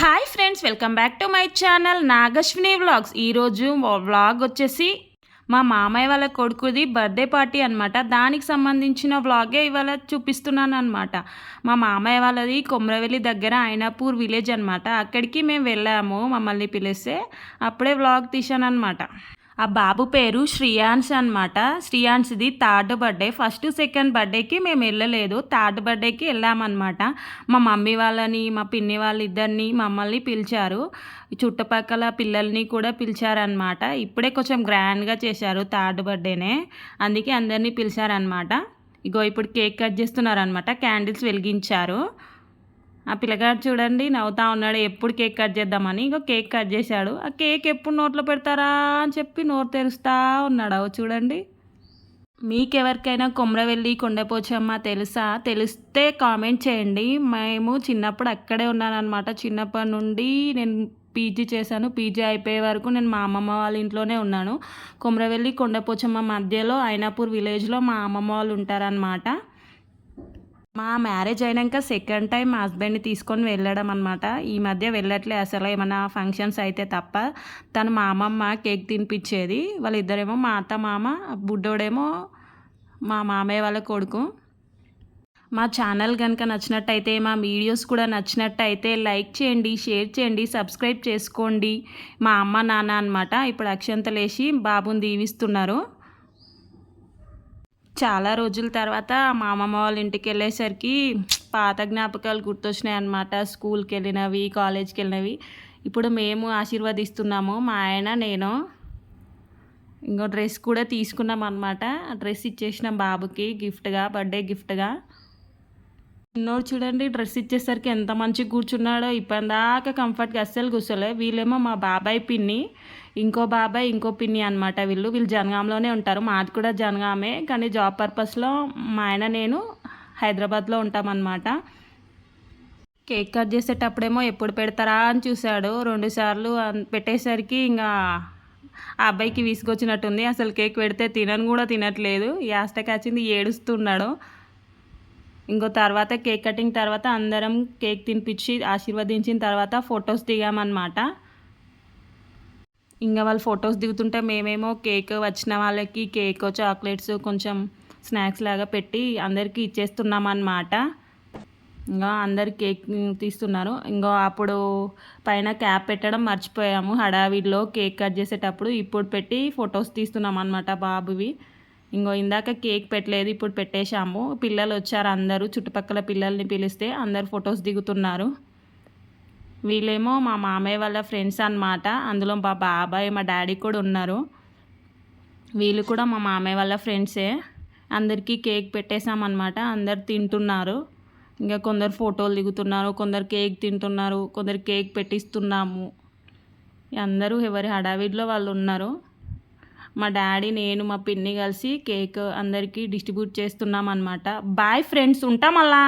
Hi friends, welcome back to my channel Nagashwini vlogs. ఈరోజు vlog వచ్చేసి మా మామయ్య వాళ్ళ కొడుకుది బర్త్డే పార్టీ అనమాట. దానికి సంబంధించిన వ్లాగే ఇవాళ చూపిస్తున్నాను అనమాట. మా మామయ్య వాళ్ళది కొమ్రవెల్లి దగ్గర అయినాపూర్ విలేజ్ అనమాట. అక్కడికి మేము వెళ్ళాము, మమ్మల్ని పిలిస్తే అప్పుడే వ్లాగ్ తీశాను అనమాట. ఆ బాబు పేరు శ్రీయాన్స్ అనమాట. శ్రీయాన్స్ది థర్డ్ బర్త్డే. ఫస్ట్ సెకండ్ బర్త్డేకి మేము వెళ్ళలేదు, థర్డ్ బర్త్డేకి వెళ్ళామన్నమాట. మా మమ్మీ వాళ్ళని, మా పిన్ని వాళ్ళిద్దరిని మమ్మల్ని పిలిచారు. చుట్టుపక్కల పిల్లల్ని కూడా పిలిచారనమాట. ఇప్పుడే కొంచెం గ్రాండ్గా చేశారు థర్డ్ బర్త్డేనే, అందుకే అందరినీ పిలిచారనమాట. ఇగో ఇప్పుడు కేక్ కట్ చేస్తున్నారనమాట. క్యాండిల్స్ వెలిగించారు. ఆ పిల్లగాడు చూడండి నవ్వుతా ఉన్నాడు, ఎప్పుడు కేక్ కట్ చేద్దామని. ఇంకో కేక్ కట్ చేశాడు. ఆ కేక్ ఎప్పుడు నోట్లో పెడతారా అని చెప్పి నోరు తెరుస్తూ ఉన్నాడు. చూడండి. మీకెవరికైనా కొమ్రవెల్లి కొండపోచమ్మ తెలుసా? తెలిస్తే కామెంట్ చేయండి. మేము చిన్నప్పుడు అక్కడే ఉన్నానన్నమాట. చిన్నప్పటి నుండి నేను పీజీ చేశాను. పీజీ అయిపోయే వరకు నేను మా అమ్మమ్మ వాళ్ళ ఇంట్లోనే ఉన్నాను. కొమ్రవెల్లి కొండపోచమ్మ మధ్యలో అయినాపూర్ విలేజ్లో మా అమ్మమ్మ వాళ్ళు ఉంటారనమాట. మా మ్యారేజ్ అయినాక సెకండ్ టైం మా హస్బెండ్ని తీసుకొని వెళ్ళడం అనమాట. ఈ మధ్య వెళ్ళట్లే అసలు, ఏమైనా ఫంక్షన్స్ అయితే తప్ప. తను మా అమ్మమ్మ కేక్ తినిపించేది. వాళ్ళిద్దరేమో మా అత్త మామ, బుడ్డోడేమో మా మామయ్య వాళ్ళ కొడుకు. మా ఛానల్ కనుక నచ్చినట్టయితే, మా వీడియోస్ కూడా నచ్చినట్టయితే లైక్ చేయండి, షేర్ చేయండి, సబ్స్క్రైబ్ చేసుకోండి. మా అమ్మ నాన్న అనమాట ఇప్పుడు అక్షంతలేసి బాబుని దీవిస్తున్నారు. చాలా రోజుల తర్వాత మా అమ్మమ్మ వాళ్ళ ఇంటికి వెళ్ళేసరికి పాత జ్ఞాపకాలు గుర్తొచ్చినాయి అనమాట. స్కూల్కి వెళ్ళినవి, కాలేజ్కి వెళ్ళినవి. ఇప్పుడు మేము ఆశీర్వదిస్తున్నాము, మా ఆయన నేను. ఇంకో డ్రెస్ కూడా తీసుకున్నాం అనమాట. ఆ డ్రెస్ ఇచ్చేసినాం బాబుకి గిఫ్ట్గా, బర్త్డే గిఫ్ట్గా. చిన్నోడు చూడండి డ్రెస్ ఇచ్చేసరికి ఎంత మంచిగా కూర్చున్నాడో. ఇప్పటిదాకా కంఫర్ట్గా అస్సలు కూర్చోలే. వీళ్ళేమో మా బాబాయ్ పిన్ని, ఇంకో బాబాయ్ ఇంకో పిన్ని అనమాట. వీళ్ళు జనగాంలోనే ఉంటారు. మాది కూడా జనగామే, కానీ జాబ్ పర్పస్లో మా ఆయన నేను హైదరాబాద్లో ఉంటామన్నమాట. కేక్ కట్ చేసేటప్పుడేమో ఎప్పుడు పెడతారా అని చూశాడు. 2 సార్లు పెట్టేసరికి ఇంకా ఆ అబ్బాయికి విసుగొచ్చినట్టుంది. అసలు కేక్ పెడితే తినను కూడా తినట్లేదు. యాస్టకి వచ్చింది, ఏడుస్తున్నాడు. ఇంకో తర్వాత కేక్ కటింగ్ తర్వాత అందరం కేక్ తినిపించి ఆశీర్వదించిన తర్వాత ఫొటోస్ దిగామన్నమాట. ఇంకా వాళ్ళు ఫొటోస్ దిగుతుంటే మేమేమో కేక్ వచ్చిన వాళ్ళకి కేక్, చాక్లెట్స్, కొంచెం స్నాక్స్ లాగా పెట్టి అందరికీ ఇచ్చేస్తున్నామన్నమాట. ఇంకా అందరు కేక్ తీస్తున్నారు. ఇంకో అప్పుడు పైన క్యాప్ పెట్టడం మర్చిపోయాము హడావిడిలో కేక్ కట్ చేసేటప్పుడు. ఇప్పుడు పెట్టి ఫొటోస్ తీస్తున్నాం అన్నమాట బాబువి. ఇంకో ఇందాక కేక్ పెట్టలేదు, ఇప్పుడు పెట్టేశాము. పిల్లలు వచ్చారు, అందరూ చుట్టుపక్కల పిల్లల్ని పిలిస్తే అందరు ఫొటోస్ దిగుతున్నారు. వీళ్ళేమో మా మామయ్య వాళ్ళ ఫ్రెండ్స్ అనమాట. అందులో మా బాబాయ్, మా డాడీ కూడా ఉన్నారు. వీళ్ళు కూడా మా మామయ్య వాళ్ళ ఫ్రెండ్సే. అందరికీ కేక్ పెట్టేశామన్నమాట. అందరు తింటున్నారు. ఇంకా కొందరు ఫోటోలు దిగుతున్నారు, కొందరు కేక్ తింటున్నారు, కొందరు కేక్ పెట్టిస్తున్నాము. అందరూ ఎవరి హడావిడిలో వాళ్ళు ఉన్నారు. మా డాడీ, నేను, మా పిన్ని కలిసి కేక్ అందరికీ డిస్ట్రిబ్యూట్ చేస్తున్నాం అనమాట. బాయ్ ఫ్రెండ్స్, ఉంటాం అలా.